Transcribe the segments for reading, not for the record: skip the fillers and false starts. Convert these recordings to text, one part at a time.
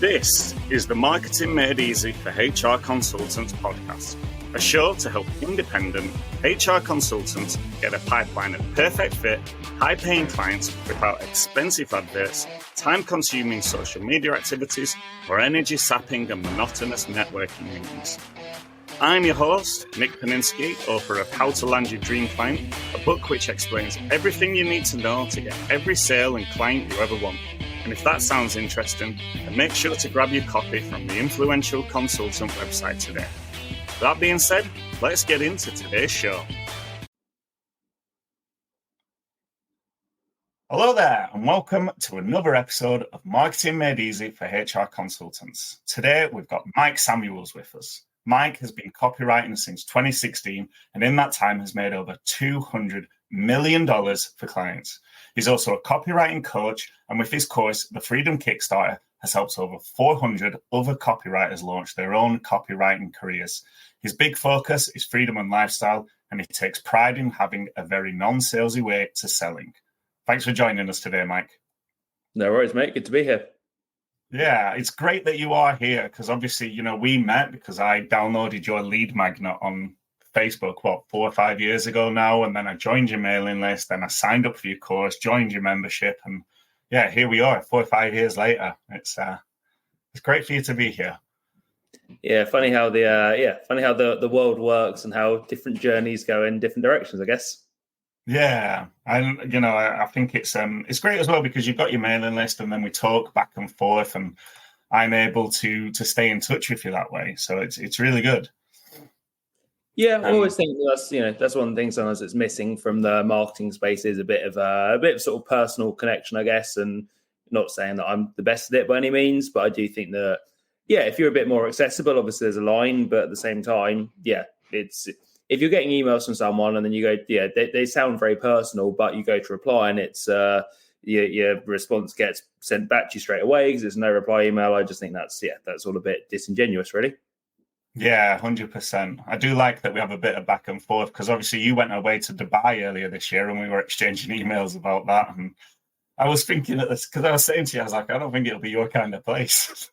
This is the Marketing Made Easy for HR Consultants podcast, a show to help independent HR consultants get a pipeline of perfect fit, high-paying clients without expensive adverts, time-consuming social media activities, or energy-sapping and monotonous networking meetings. I'm your host, Nick Paninsky, author of How to Land Your Dream Client, a book which explains everything you need to know to get every sale and client you ever want. And if that sounds interesting, then make sure to grab your copy from the influential consultant website today. That being said, let's get into today's show. Hello there, and welcome to another episode of Marketing Made Easy for HR Consultants. Today, we've got Mike Samuels with us. Mike has been copywriting since 2016, and in that time has made over $200 million for clients. He's also a copywriting coach, and with his course, the Freedom Kickstarter has helped over 400 other copywriters launch their own copywriting careers. His big focus is freedom and lifestyle, and he takes pride in having a very non-salesy way to selling. Thanks for joining us today, Mike. No worries, mate. Good to be here. Yeah, it's great that you are here because obviously, we met because I downloaded your lead magnet on Facebook, 4 or 5 years ago now, and then I joined your mailing list, then I signed up for your course, joined your membership, and yeah, here we are 4 or 5 years later. It's great for you to be here. Yeah, funny how the world works and how different journeys go in different directions, I guess. Yeah, and I think it's great as well because you've got your mailing list, and then we talk back and forth, and I'm able to stay in touch with you that way. So it's really good. Yeah, I always think that's one of the things sometimes that's missing from the marketing space is a bit of sort of personal connection, I guess. And not saying that I'm the best at it by any means, but I do think that if you're a bit more accessible, obviously there's a line, but at the same time, it's if you're getting emails from someone and then you go, they sound very personal, but you go to reply and it's your response gets sent back to you straight away because there's no reply email. I just think that's all a bit disingenuous, really. Yeah, 100%. I do like that we have a bit of back and forth because obviously you went away to Dubai earlier this year and we were exchanging emails about that. And I was thinking at this because I was saying to you, I was like, I don't think it'll be your kind of place.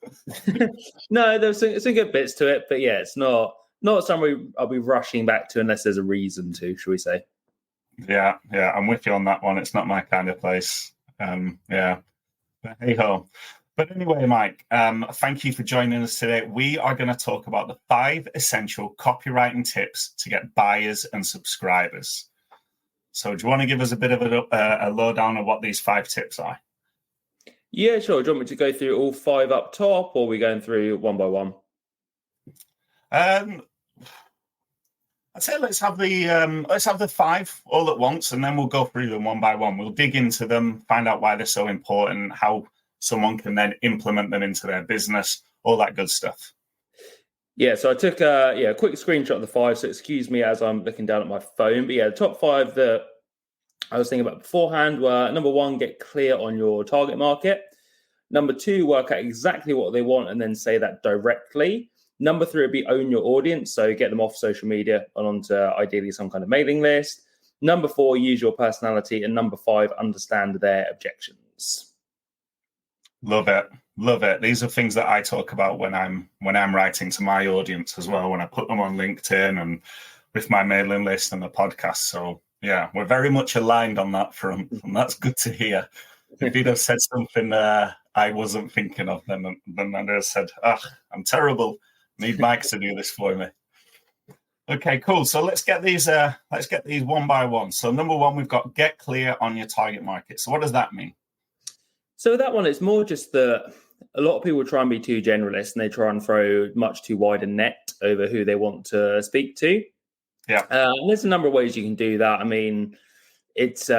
No, there's some good bits to it, but it's not something I'll be rushing back to unless there's a reason to, shall we say? Yeah, I'm with you on that one. It's not my kind of place. But hey ho. But anyway, Mike, thank you for joining us today. We are going to talk about the 5 essential copywriting tips to get buyers and subscribers. So do you want to give us a bit of a lowdown of what these 5 tips are? Yeah, sure. Do you want me to go through all 5 up top, or are we going through one by one? I'd say let's have the 5 all at once, and then we'll go through them one by one. We'll dig into them, find out why they're so important, how someone can then implement them into their business, all that good stuff. Yeah, so I took a quick screenshot of the 5, so excuse me as I'm looking down at my phone. But the top 5 that I was thinking about beforehand were, number 1, get clear on your target market. Number 2, work out exactly what they want and then say that directly. Number 3 would be own your audience, so get them off social media and onto ideally some kind of mailing list. Number 4, use your personality. And number 5, understand their objections. Love it. These are things that I talk about when I'm writing to my audience as well, when I put them on LinkedIn and with my mailing list and the podcast. So yeah, we're very much aligned on that front, and that's good to hear. If you'd have said something I wasn't thinking of, then I'd have said, I'm terrible. Need Mike to do this for me. Okay, cool. So let's get these one by one. So number 1, we've got get clear on your target market. So what does that mean? So that one, it's more just that a lot of people try and be too generalist and they try and throw much too wide a net over who they want to speak to. Yeah. There's a number of ways you can do that. I mean, it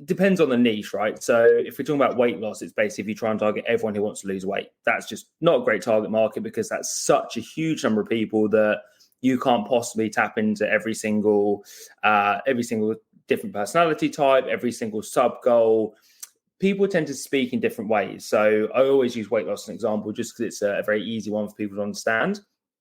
depends on the niche, right? So if we're talking about weight loss, it's basically if you try and target everyone who wants to lose weight. That's just not a great target market because that's such a huge number of people that you can't possibly tap into every single different personality type, every single sub goal. People tend to speak in different ways. So I always use weight loss as an example just because it's a very easy one for people to understand.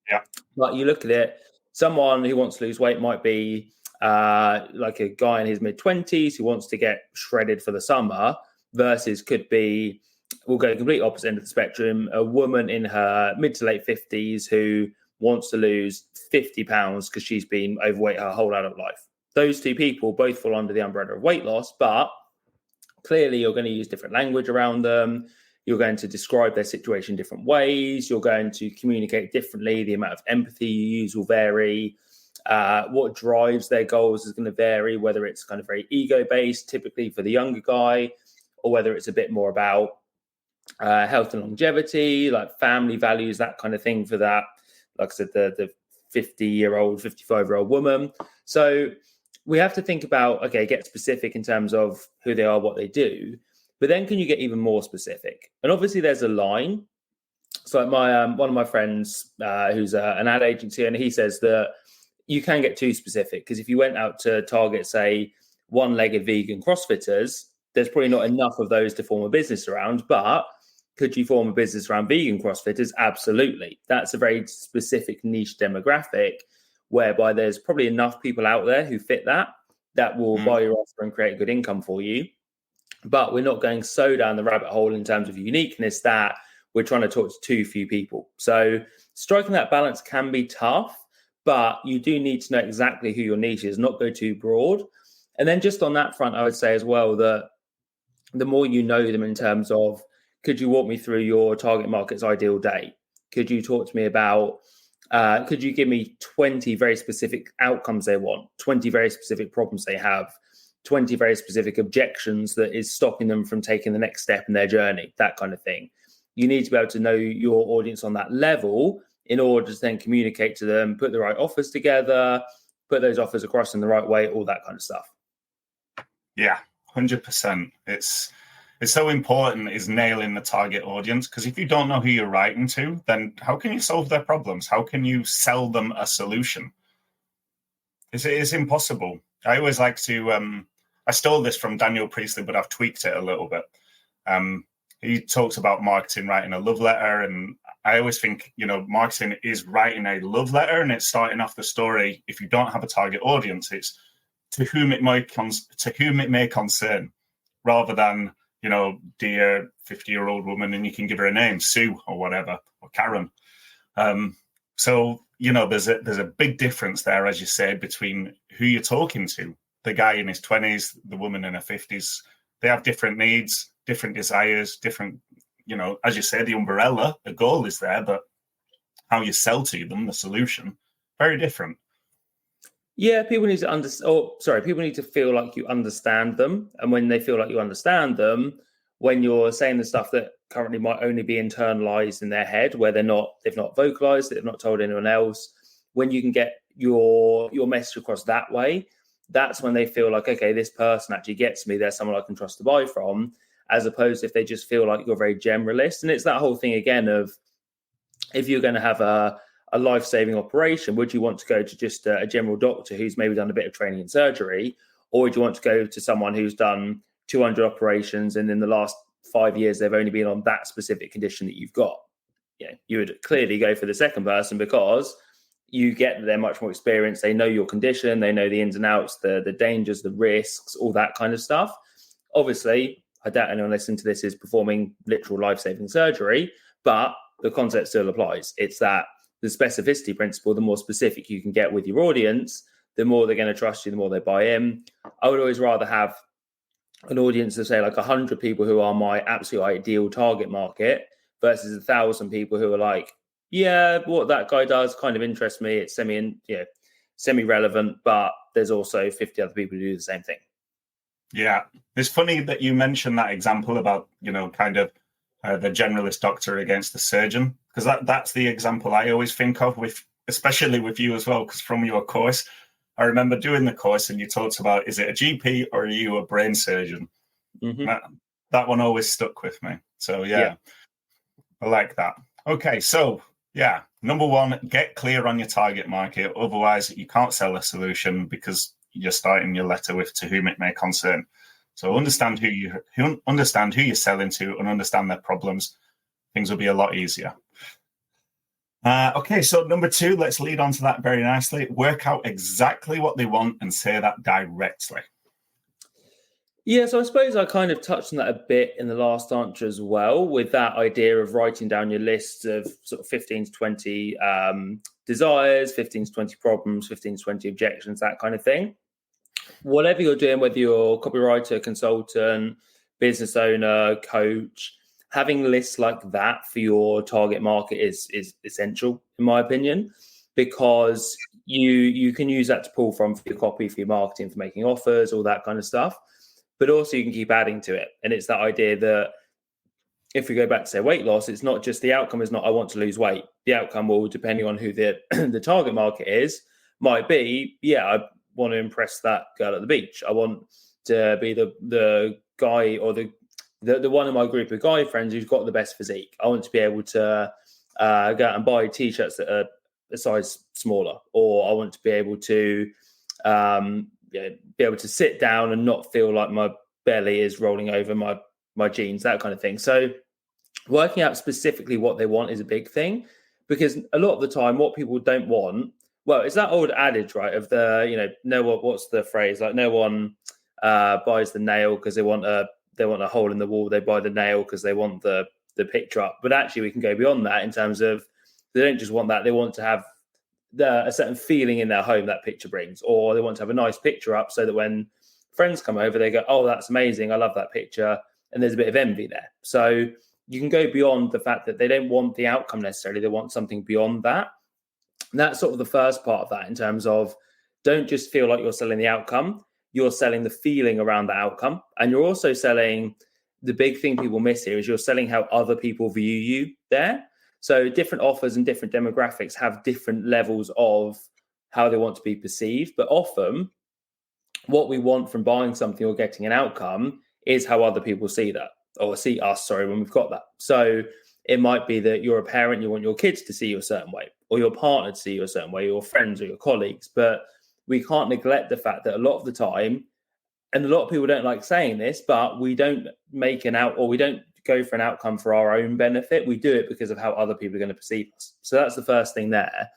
Yeah. But you look at it, someone who wants to lose weight might be like a guy in his mid-20s who wants to get shredded for the summer versus could be we'll go complete opposite end of the spectrum. A woman in her mid to late 50s who wants to lose 50 pounds because she's been overweight her whole adult life. Those two people both fall under the umbrella of weight loss, but clearly you're going to use different language around them. You're going to describe their situation different ways. You're going to communicate differently. The amount of empathy you use will vary. What drives their goals is going to vary, whether it's kind of very ego-based, typically for the younger guy, or whether it's a bit more about health and longevity, like family values, that kind of thing for that. Like I said, the 50-year-old, 55-year-old woman. So we have to think about, okay, get specific in terms of who they are, what they do, but then can you get even more specific? And obviously there's a line. So like my one of my friends who's an ad agency, and he says that you can get too specific, because if you went out to target, say, one-legged vegan CrossFitters, there's probably not enough of those to form a business around. But could you form a business around vegan CrossFitters? Absolutely. That's a very specific niche demographic, whereby there's probably enough people out there who fit that will buy your offer and create good income for you. But we're not going so down the rabbit hole in terms of uniqueness that we're trying to talk to too few people. So striking that balance can be tough, but you do need to know exactly who your niche is, not go too broad. And then just on that front, I would say as well that the more you know them in terms of, could you walk me through your target market's ideal day? Could you talk to me about, could you give me 20 very specific outcomes they want, 20 very specific problems they have, 20 very specific objections that is stopping them from taking the next step in their journey, that kind of thing. You need to be able to know your audience on that level in order to then communicate to them, put the right offers together, put those offers across in the right way, all that kind of stuff. Yeah, 100%. It's so important is nailing the target audience, because if you don't know who you're writing to, then how can you solve their problems? How can you sell them a solution? It's impossible. I always like to, I stole this from Daniel Priestley, but I've tweaked it a little bit. He talks about marketing, writing a love letter. And I always think, marketing is writing a love letter, and it's starting off the story. If you don't have a target audience, it's to whom it may concern, rather than, dear 50-year-old woman, and you can give her a name, Sue or whatever, or Karen. So, there's a big difference there, as you said, between who you're talking to. The guy in his 20s, the woman in her 50s, they have different needs, different desires, different, as you say, the umbrella, the goal is there, but how you sell to them, the solution, very different. Yeah, people need to people need to feel like you understand them. And when they feel like you understand them, when you're saying the stuff that currently might only be internalized in their head, where they've not vocalized it, they've not told anyone else, when you can get your message across that way, that's when they feel like, okay, this person actually gets me. There's someone I can trust to buy from, as opposed to if they just feel like you're very generalist. And it's that whole thing again of, if you're going to have a life-saving operation, would you want to go to just a general doctor who's maybe done a bit of training in surgery, or would you want to go to someone who's done 200 operations and in the last 5 years they've only been on that specific condition that you've got? Yeah, you would clearly go for the second person, because you get they're much more experienced. They know your condition, they know the ins and outs, the dangers, the risks, all that kind of stuff. Obviously, I doubt anyone listening to this is performing literal life-saving surgery, but the concept still applies. It's that the specificity principle, the more specific you can get with your audience, the more they're going to trust you, the more they buy in. I would always rather have an audience of, say, like 100 people who are my absolute ideal target market versus 1,000 people who are like, yeah, what that guy does kind of interests me. It's semi-relevant, but there's also 50 other people who do the same thing. Yeah. It's funny that you mentioned that example about, the generalist doctor against the surgeon, because that's the example I always think of, especially with you as well, because from your course, I remember doing the course and you talked about, is it a GP or are you a brain surgeon? Mm-hmm. That one always stuck with me. So, yeah, I like that. Okay, so, number one, get clear on your target market. Otherwise, you can't sell a solution because you're starting your letter with to whom it may concern. So understand who you're selling to and understand their problems. Things will be a lot easier. Okay, so number two, let's lead on to that very nicely. Work out exactly what they want and say that directly. Yeah, so I suppose I kind of touched on that a bit in the last answer as well, with that idea of writing down your list of sort of 15 to 20 desires, 15 to 20 problems, 15 to 20 objections, that kind of thing. Whatever you're doing, whether you're copywriter, consultant, business owner, coach, having lists like that for your target market is essential, in my opinion, because you can use that to pull from for your copy, for your marketing, for making offers, all that kind of stuff. But also you can keep adding to it. And it's that idea that if we go back to say weight loss, it's not just the outcome is not I want to lose weight. The outcome will, depending on who the the target market is, might be, yeah, I want to impress that girl at the beach. I want to be the guy or the one in my group of guy friends who's got the best physique. I want to be able to go out and buy t-shirts that are a size smaller, or I want to be able to be able to sit down and not feel like my belly is rolling over my jeans, that kind of thing. So working out specifically what they want is a big thing, because a lot of the time what people don't want, well, it's that old adage, right, of the, what's the phrase, like no one buys the nail because they want a hole in the wall. They buy the nail because they want the picture up. But actually we can go beyond that in terms of they don't just want that, they want to have a certain feeling in their home that picture brings, or they want to have a nice picture up so that when friends come over, they go, oh, that's amazing, I love that picture, and there's a bit of envy there. So you can go beyond the fact that they don't want the outcome necessarily, they want something beyond that. And that's sort of the first part of that, in terms of don't just feel like you're selling the outcome, you're selling the feeling around the outcome. And you're also selling, the big thing people miss here is you're selling how other people view you there. So different offers and different demographics have different levels of how they want to be perceived. But often what we want from buying something or getting an outcome is how other people see that, or see us, when we've got that. So it might be that you're a parent, you want your kids to see you a certain way, or your partner to see you a certain way, your friends or your colleagues. But we can't neglect the fact that a lot of the time, and a lot of people don't like saying this, but we don't make we don't go for an outcome for our own benefit. We do it because of how other people are going to perceive us. So that's the first thing there.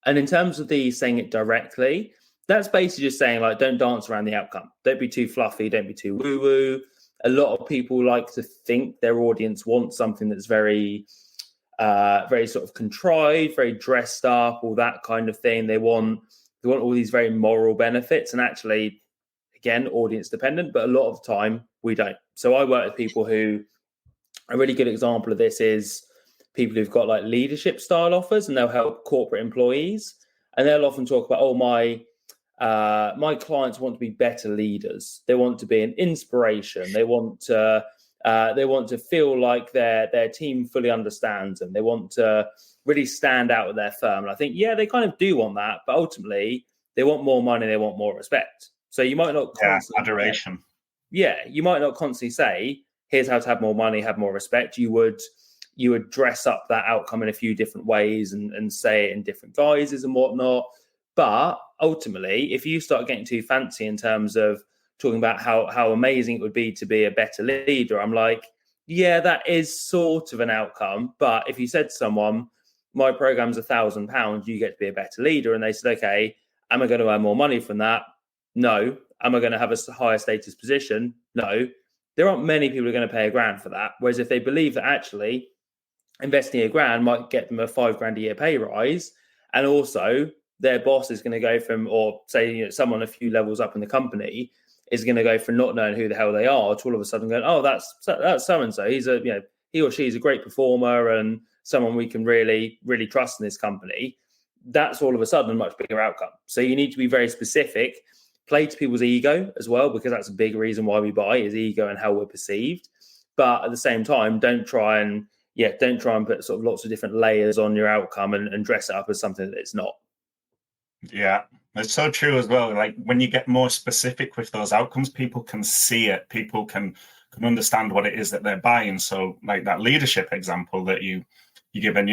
And in terms of the saying it directly, that's basically just saying, like, don't dance around the outcome. Don't be too fluffy. Don't be too woo-woo. A lot of people like to think their audience wants something that's very, very sort of contrived, very dressed up, all that kind of thing. They want all these very moral benefits, and actually, again, audience dependent, but a lot of the time we don't. So I work with people who, a really good example of this is people who've got like leadership style offers, and they'll help corporate employees, and they'll often talk about, oh, my clients want to be better leaders. They want to be an inspiration. They want to feel like their team fully understands them. They want to really stand out with their firm. And I think, yeah, they kind of do want that, but ultimately they want more money. They want more respect. So you might not adoration. Yeah, you might not constantly say, here's how to have more money, have more respect. You would dress up that outcome in a few different ways and say it in different guises and whatnot. But ultimately, if you start getting too fancy in terms of talking about how amazing it would be to be a better leader, I'm like, yeah, that is sort of an outcome. But if you said to someone, my program's £1,000, you get to be a better leader, and they said, okay, am I going to earn more money from that? No. Am I going to have a higher status position? No. There aren't many people who are going to pay £1,000 for that. Whereas if they believe that actually investing £1,000 might get them a £5,000 a year pay rise, and also their boss is going to go from, or say, someone a few levels up in the company is going to go from not knowing who the hell they are to all of a sudden going, oh, that's so-and-so. He's he or she is a great performer and someone we can really, really trust in this company. That's all of a sudden a much bigger outcome. So you need to be very specific, play to people's ego as well, because that's a big reason why we buy, is ego and how we're perceived. But at the same time, don't try and put sort of lots of different layers on your outcome and dress it up as something that it's not. Yeah, it's so true as well. Like when you get more specific with those outcomes, people can see it. People can understand what it is that they're buying. So like that leadership example that you given,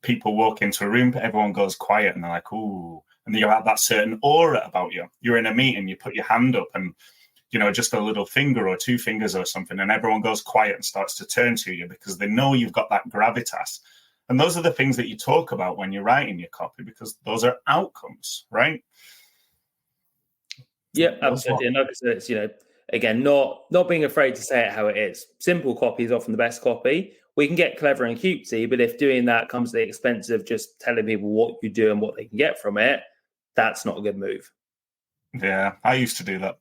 people walk into a room, everyone goes quiet and they're like, ooh, and you have that certain aura about you. You're in a meeting, you put your hand up and, just a little finger or two fingers or something, and everyone goes quiet and starts to turn to you because they know you've got that gravitas. And those are the things that you talk about when you're writing your copy, because those are outcomes, right? Yeah, absolutely. And like I said, it's, again, not being afraid to say it how it is. Simple copy is often the best copy. We can get clever and cutesy, but if doing that comes at the expense of just telling people what you do and what they can get from it, that's not a good move. Yeah, I used to do that.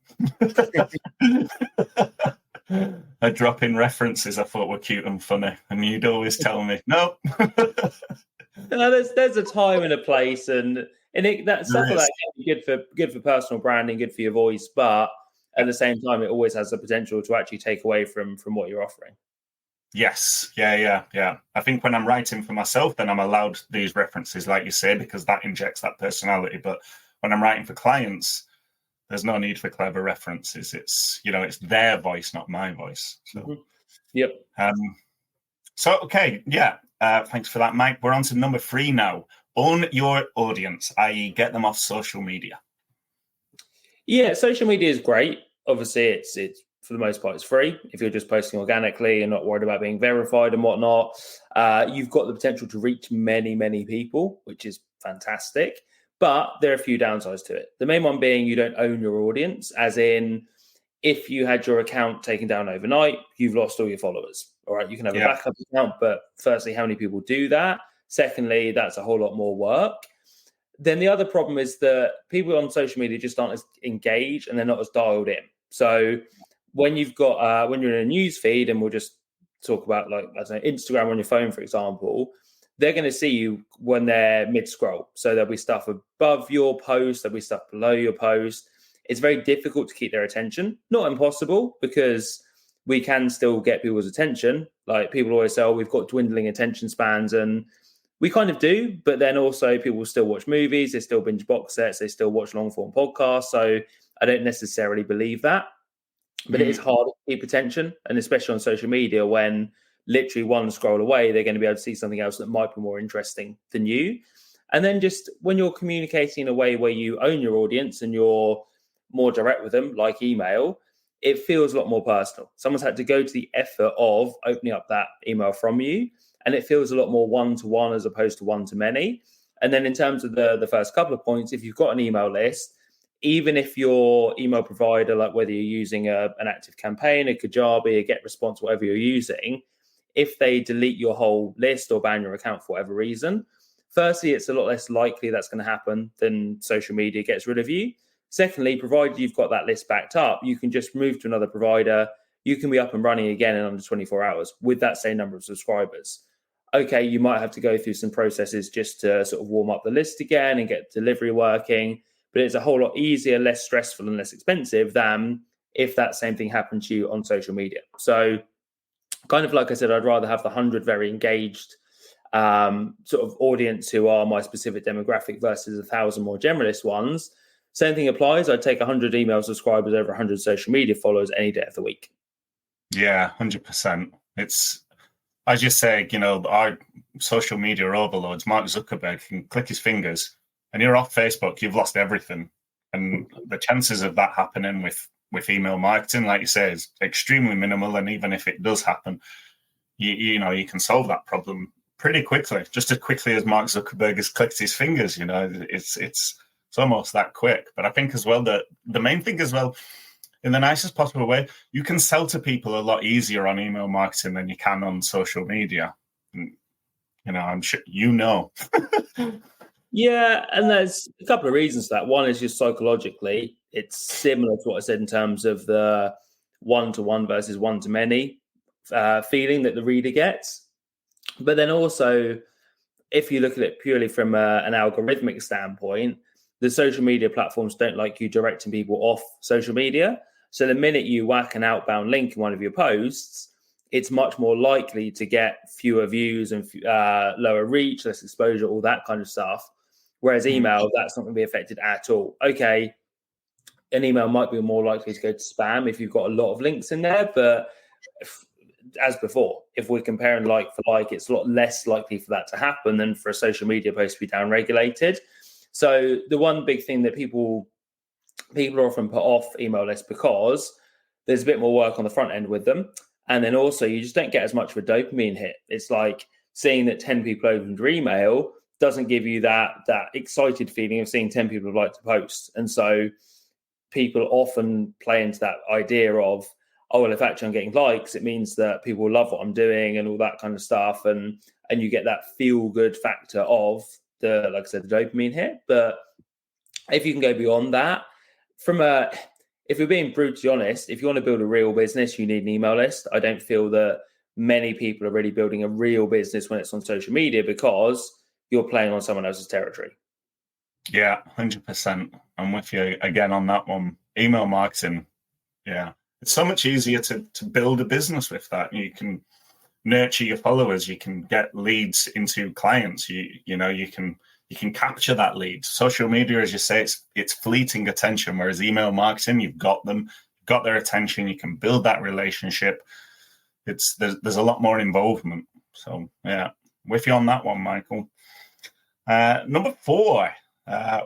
I'd drop in references I thought were cute and funny, and you'd always tell me, no. There's a time and a place, and that stuff like that can be good for personal branding, good for your voice, but at the same time, it always has the potential to actually take away from what you're offering. Yes, yeah. I think when I'm writing for myself, then I'm allowed these references, like you say, because that injects that personality. But when I'm writing for clients, there's no need for clever references. It's it's their voice, not my voice. So, Yep. Okay, yeah. Thanks for that, Mike. We're on to number 3 now. Own your audience, i.e., get them off social media. Yeah, social media is great. Obviously, it's for the most part, it's free. If you're just posting organically and not worried about being verified and whatnot, you've got the potential to reach many, many people, which is fantastic. But there are a few downsides to it. The main one being you don't own your audience, as in if you had your account taken down overnight, you've lost all your followers. All right, you can have a backup account, but firstly, how many people do that? Secondly, that's a whole lot more work. Then the other problem is that people on social media just aren't as engaged and they're not as dialed in. So when you've got when you're in a news feed, and we'll just talk about like Instagram on your phone, for example, they're going to see you when they're mid scroll. So there'll be stuff above your post, there'll be stuff below your post. It's very difficult to keep their attention. Not impossible, because we can still get people's attention. Like people always say, oh, we've got dwindling attention spans, and we kind of do, but then also people still watch movies, they still binge box sets, they still watch long form podcasts. So I don't necessarily believe that, but it is hard to keep attention. And especially on social media, when literally one scroll away, they're going to be able to see something else that might be more interesting than you. And then just when you're communicating in a way where you own your audience and you're more direct with them, like email, it feels a lot more personal. Someone's had to go to the effort of opening up that email from you, and it feels a lot more one-to-one as opposed to one-to-many. And then in terms of the first couple of points, if you've got an email list, even if your email provider, like whether you're using an Active Campaign, a Kajabi, a GetResponse, whatever you're using, if they delete your whole list or ban your account for whatever reason, firstly, it's a lot less likely that's going to happen than social media gets rid of you. Secondly, provided you've got that list backed up, you can just move to another provider. You can be up and running again in under 24 hours with that same number of subscribers. Okay, you might have to go through some processes just to sort of warm up the list again and get delivery working, but it's a whole lot easier, less stressful, and less expensive than if that same thing happened to you on social media. So kind of like I said, I'd rather have the 100 very engaged sort of audience who are my specific demographic versus 1,000 more generalist ones. Same thing applies. I'd take 100 email subscribers over 100 social media followers any day of the week. Yeah, 100%. It's, as you say, our social media overloads, Mark Zuckerberg can click his fingers and you're off Facebook, you've lost everything. And the chances of that happening with email marketing, like you say, is extremely minimal. And even if it does happen, you can solve that problem pretty quickly, just as quickly as Mark Zuckerberg has clicked his fingers. It's almost that quick. But I think as well that the main thing as well, in the nicest possible way, you can sell to people a lot easier on email marketing than you can on social media. And, I'm sure Yeah, and there's a couple of reasons for that. One is just psychologically, it's similar to what I said in terms of the one-to-one versus one-to-many feeling that the reader gets. But then also, if you look at it purely from an algorithmic standpoint, the social media platforms don't like you directing people off social media. So the minute you whack an outbound link in one of your posts, it's much more likely to get fewer views and lower reach, less exposure, all that kind of stuff. Whereas email, that's not going to be affected at all. Okay, an email might be more likely to go to spam if you've got a lot of links in there. But as before, if we're comparing like for like, it's a lot less likely for that to happen than for a social media post to be downregulated. So the one big thing that people are often put off email lists because there's a bit more work on the front end with them. And then also you just don't get as much of a dopamine hit. It's like seeing that 10 people opened your email doesn't give you that excited feeling of seeing 10 people have liked the post. And so people often play into that idea of, oh, well, if actually I'm getting likes, it means that people love what I'm doing and all that kind of stuff. And you get that feel good factor of the, like I said, the dopamine hit. But if you can go beyond that, if you're being brutally honest, if you want to build a real business, you need an email list. I don't feel that many people are really building a real business when it's on social media, because you're playing on someone else's territory. Yeah, 100%. I'm with you again on that one. Email marketing. Yeah. It's so much easier to build a business with that. You can nurture your followers. You can get leads into clients. You can capture that lead. Social media, as you say, it's fleeting attention, whereas email marketing, you've got them, you've got their attention. You can build that relationship. There's a lot more involvement. So yeah, with you on that one, Michael. Number 4,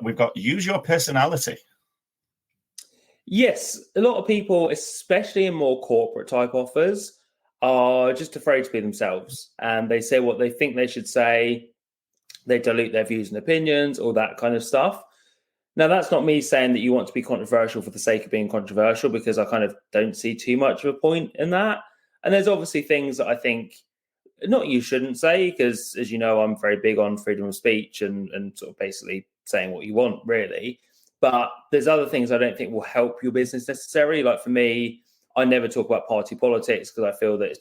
we've got use your personality. Yes, a lot of people, especially in more corporate type offers, are just afraid to be themselves, and they say what they think they should say. They dilute their views and opinions, all that kind of stuff. Now, that's not me saying that you want to be controversial for the sake of being controversial, because I kind of don't see too much of a point in that. And there's obviously things that I think not you shouldn't say, because, as you know, I'm very big on freedom of speech and sort of basically saying what you want, really. But there's other things I don't think will help your business necessarily. Like for me, I never talk about party politics, because I feel that it's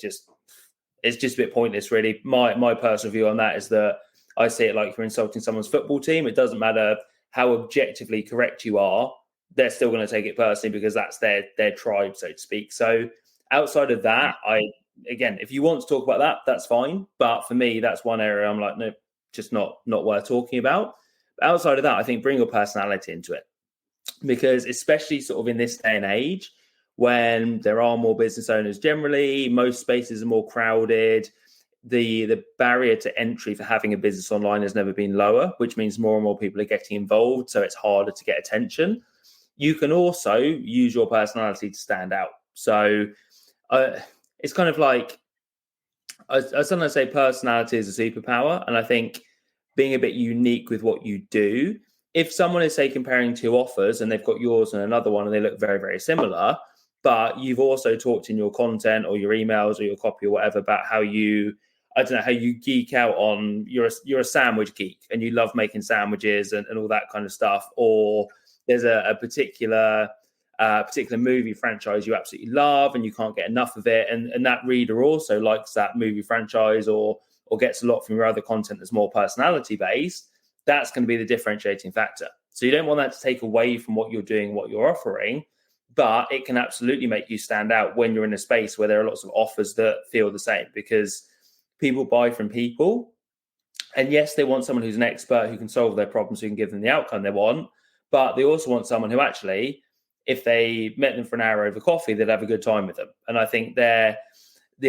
just a bit pointless, really. My personal view on that is that I see it like you're insulting someone's football team. It doesn't matter how objectively correct you are, they're still going to take it personally, because that's their tribe, so to speak. So outside of that, again, if you want to talk about that, that's fine. But for me, that's one area I'm like, no, just not worth talking about. But outside of that, I think bring your personality into it, because especially sort of in this day and age, when there are more business owners generally, most spaces are more crowded. The barrier to entry for having a business online has never been lower, which means more and more people are getting involved, so it's harder to get attention. You can also use your personality to stand out. So it's kind of like, I sometimes say personality is a superpower, and I think being a bit unique with what you do. If someone is, say, comparing 2 offers and they've got yours and another one and they look very, very similar, but you've also talked in your content or your emails or your copy or whatever about how you geek out on, you're a sandwich geek and you love making sandwiches and all that kind of stuff, or there's a particular movie franchise you absolutely love and you can't get enough of it, and that reader also likes that movie franchise or gets a lot from your other content that's more personality based, that's going to be the differentiating factor. So you don't want that to take away from what you're doing, what you're offering, but it can absolutely make you stand out when you're in a space where there are lots of offers that feel the same, because people buy from people. And yes, they want someone who's an expert who can solve their problems, who can give them the outcome they want. But they also want someone who actually, if they met them for an hour over coffee, they'd have a good time with them. And I think the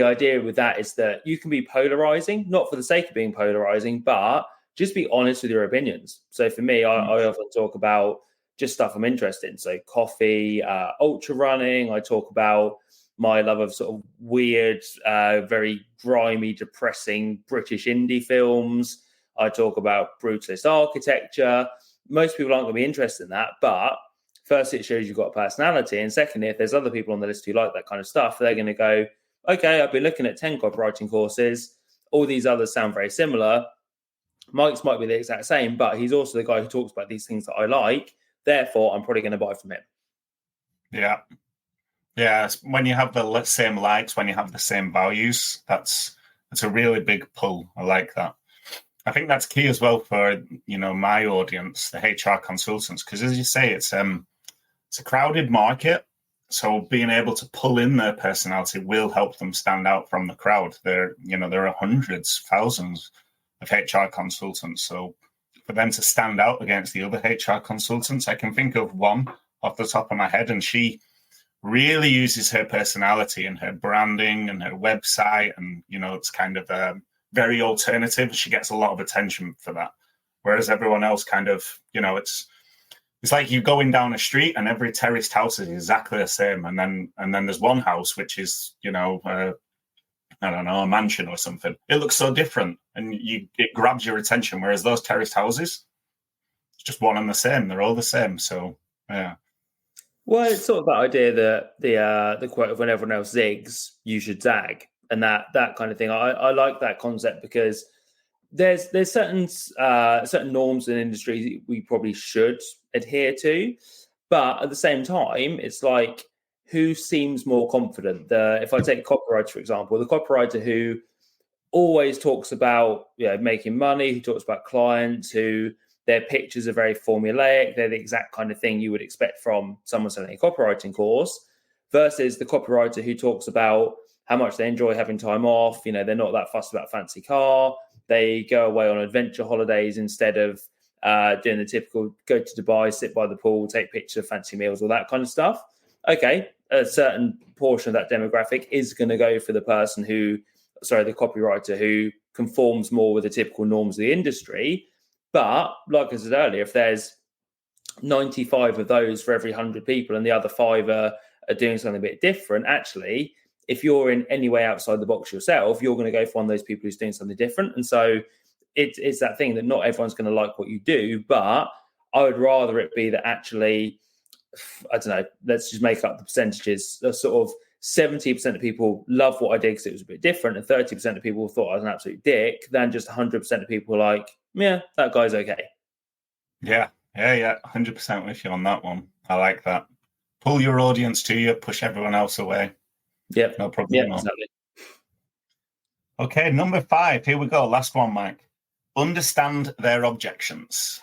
idea with that is that you can be polarizing, not for the sake of being polarizing, but just be honest with your opinions. So for me, I often talk about just stuff I'm interested in. So coffee, ultra running. I talk about my love of sort of weird, very grimy, depressing British indie films. I talk about brutalist architecture. Most people aren't going to be interested in that, but firstly, it shows you've got a personality. And secondly, if there's other people on the list who like that kind of stuff, they're going to go, okay, I've been looking at 10 copywriting courses. All these others sound very similar. Mike's might be the exact same, but he's also the guy who talks about these things that I like. Therefore, I'm probably going to buy from him. Yeah. Yeah. When you have the same likes, when you have the same values, that's a really big pull. I like that. I think that's key as well for, my audience, the HR consultants, because as you say, it's a crowded market. So being able to pull in their personality will help them stand out from the crowd. There are hundreds, thousands of HR consultants. So for them to stand out against the other HR consultants, I can think of one off the top of my head, and she really uses her personality and her branding and her website. And, it's kind of very alternative. She gets a lot of attention for that. Whereas everyone else kind of, it's like you're going down a street and every terraced house is exactly the same. And then there's one house, which is, I don't know, a mansion or something. It looks so different and it grabs your attention. Whereas those terraced houses, it's just one and the same. They're all the same. So, yeah. Well, it's sort of that idea that the quote of when everyone else zigs, you should zag, and that kind of thing. I like that concept because there's certain norms in industry we probably should adhere to, but at the same time, it's like who seems more confident. If I take copywriter for example, the copywriter who always talks about making money, who talks about clients, who their pictures are very formulaic, they're the exact kind of thing you would expect from someone selling a copywriting course, versus the copywriter who talks about how much they enjoy having time off. They're not that fussed about a fancy car. They go away on adventure holidays instead of doing the typical go to Dubai, sit by the pool, take pictures of fancy meals, all that kind of stuff. Okay, a certain portion of that demographic is going to go for the copywriter who conforms more with the typical norms of the industry. But like I said earlier, if there's 95 of those for every 100 people and the other 5 are doing something a bit different, actually, if you're in any way outside the box yourself, you're going to go for one of those people who's doing something different. And so it's that thing that not everyone's going to like what you do, but I would rather it be that actually, I don't know, let's just make up the percentages. Sort of 70% of people love what I did because it was a bit different, and 30% of people thought I was an absolute dick, than just 100% of people like, yeah, that guy's okay. Yeah, 100% with you on that one. I like that. Pull your audience to you, push everyone else away. Yep. No problem. Yeah, exactly. Okay, number 5. Here we go. Last one, Mike. Understand their objections.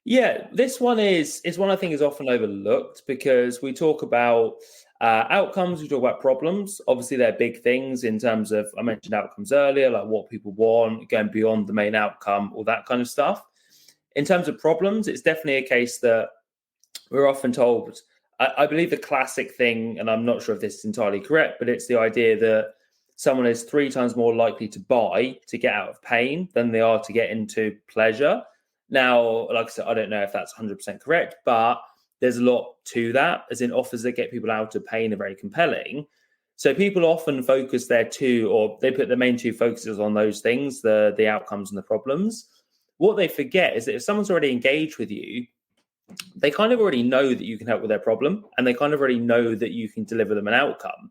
Yeah, this one is one I think is often overlooked because we talk about outcomes, we talk about problems. Obviously, they're big things in terms of, I mentioned outcomes earlier, like what people want, going beyond the main outcome, all that kind of stuff. In terms of problems, it's definitely a case that we're often told, I believe the classic thing, and I'm not sure if this is entirely correct, but it's the idea that someone is 3 times more likely to buy to get out of pain than they are to get into pleasure. Now, like I said, I don't know if that's 100% correct, but there's a lot to that, as in offers that get people out of pain are very compelling. So people often focus they put the main 2 focuses on those things, the outcomes and the problems. What they forget is that if someone's already engaged with you, they kind of already know that you can help with their problem, and they kind of already know that you can deliver them an outcome.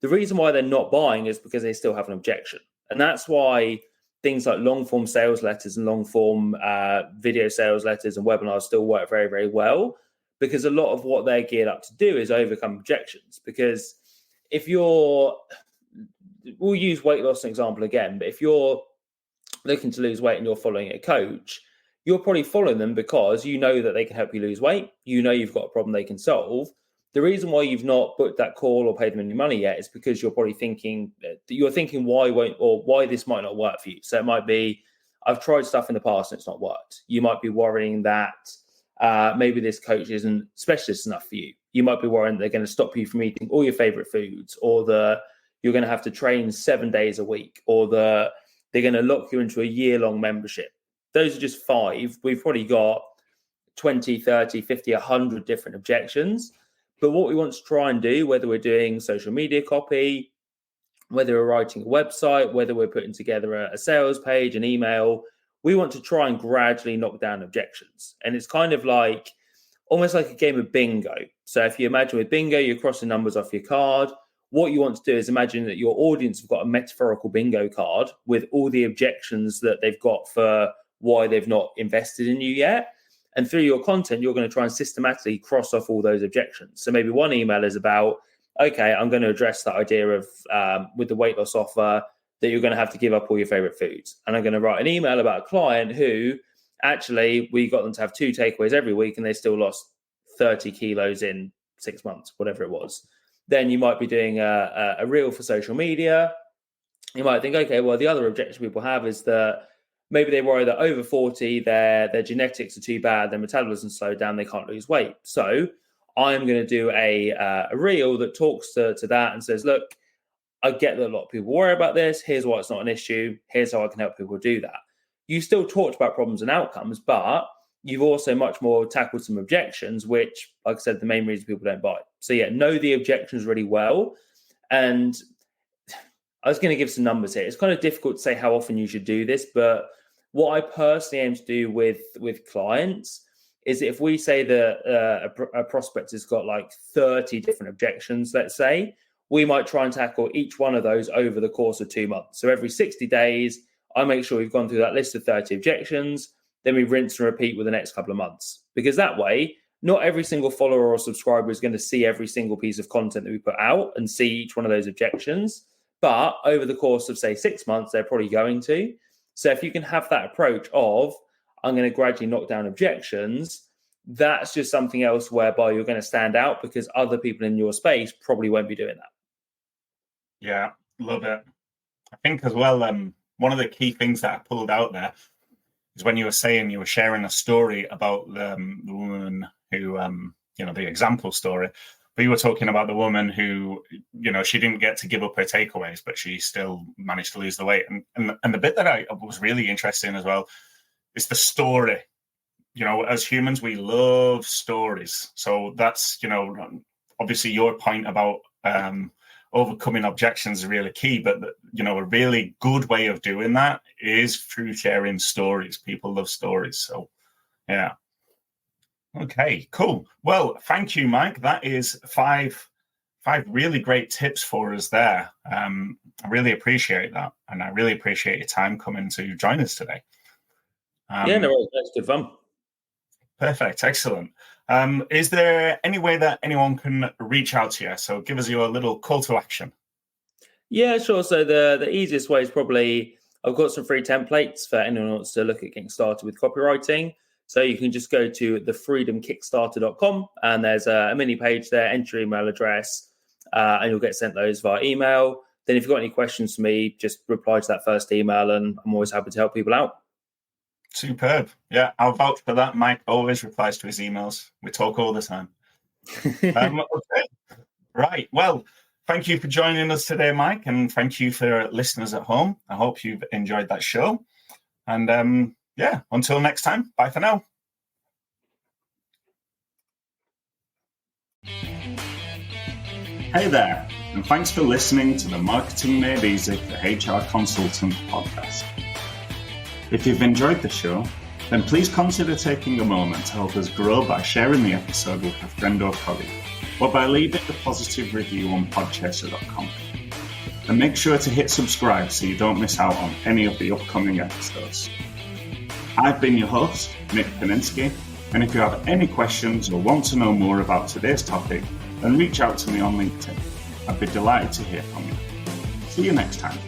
The reason why they're not buying is because they still have an objection. And that's why things like long form sales letters and long form video sales letters and webinars still work very, very well, because a lot of what they're geared up to do is overcome objections. Because we'll use weight loss as an example again, but if you're looking to lose weight and you're following a coach, you're probably following them because you know that they can help you lose weight. You know you've got a problem they can solve. The reason why you've not booked that call or paid them any money yet is because you're probably thinking why this might not work for you. So it might be, I've tried stuff in the past and it's not worked. You might be worrying that maybe this coach isn't specialist enough for you. You might be worrying they're going to stop you from eating all your favorite foods, or you're going to have to train 7 days a week, or they're going to lock you into a year-long membership. Those are just 5. We've probably got 20, 30, 50, 100 different objections. But what we want to try and do, whether we're doing social media copy, whether we're writing a website, whether we're putting together a sales page, an email, we want to try and gradually knock down objections. And it's kind of like, almost like a game of bingo. So if you imagine with bingo, you're crossing numbers off your card. What you want to do is imagine that your audience have got a metaphorical bingo card with all the objections that they've got for why they've not invested in you yet. And through your content, you're going to try and systematically cross off all those objections. So maybe one email is about, okay, I'm going to address that idea of with the weight loss offer that you're going to have to give up all your favorite foods. And I'm going to write an email about a client who actually we got them to have 2 takeaways every week and they still lost 30 kilos in 6 months, whatever it was. Then you might be doing a reel for social media. You might think, okay, well, the other objection people have is that maybe they worry that over 40, their genetics are too bad, their metabolism's slowed down, they can't lose weight. So I'm going to do a reel that talks to that and says, look, I get that a lot of people worry about this. Here's why it's not an issue. Here's how I can help people do that. You still talked about problems and outcomes, but you've also much more tackled some objections, which, like I said, the main reason people don't buy. So yeah, know the objections really well. And I was going to give some numbers here. It's kind of difficult to say how often you should do this, but what I personally aim to do with clients is if we say that a prospect has got like 30 different objections, let's say, we might try and tackle each one of those over the course of 2 months. So every 60 days, I make sure we've gone through that list of 30 objections. Then we rinse and repeat with the next couple of months. Because that way, not every single follower or subscriber is going to see every single piece of content that we put out and see each one of those objections. But over the course of, say, 6 months, they're probably going to. So if you can have that approach of, I'm going to gradually knock down objections, that's just something else whereby you're going to stand out because other people in your space probably won't be doing that. Yeah, love it. I think as well, one of the key things that I pulled out there is when you were sharing a story about the woman who, the example story, but you were talking about the woman who, she didn't get to give up her takeaways, but she still managed to lose the weight. And the bit that I was really interested in as well is the story. As humans, we love stories. So that's, obviously your point about overcoming objections is really key. But, a really good way of doing that is through sharing stories. People love stories. So, yeah. Okay, cool. Well, thank you, Mike. That is five really great tips for us there. I really appreciate that. And I really appreciate your time coming to join us today. That's good fun. Perfect. Excellent. Is there any way that anyone can reach out to you? So give us your little call to action. Yeah, sure. So the easiest way is probably, I've got some free templates for anyone who wants to look at getting started with copywriting. So you can just go to thefreedomkickstarter.com and there's a mini page there, enter your email address, and you'll get sent those via email. Then if you've got any questions for me, just reply to that first email and I'm always happy to help people out. Superb. Yeah, I'll vouch for that. Mike always replies to his emails. We talk all the time. Okay. Right. Well, thank you for joining us today, Mike, and thank you for listeners at home. I hope you've enjoyed that show. And until next time, bye for now. Hey there, and thanks for listening to the Marketing Made Easy for HR Consultants podcast. If you've enjoyed the show, then please consider taking a moment to help us grow by sharing the episode with a friend or colleague, or by leaving a positive review on podchaser.com. And make sure to hit subscribe so you don't miss out on any of the upcoming episodes. I've been your host, Nick Paninsky, and if you have any questions or want to know more about today's topic, then reach out to me on LinkedIn. I'd be delighted to hear from you. See you next time.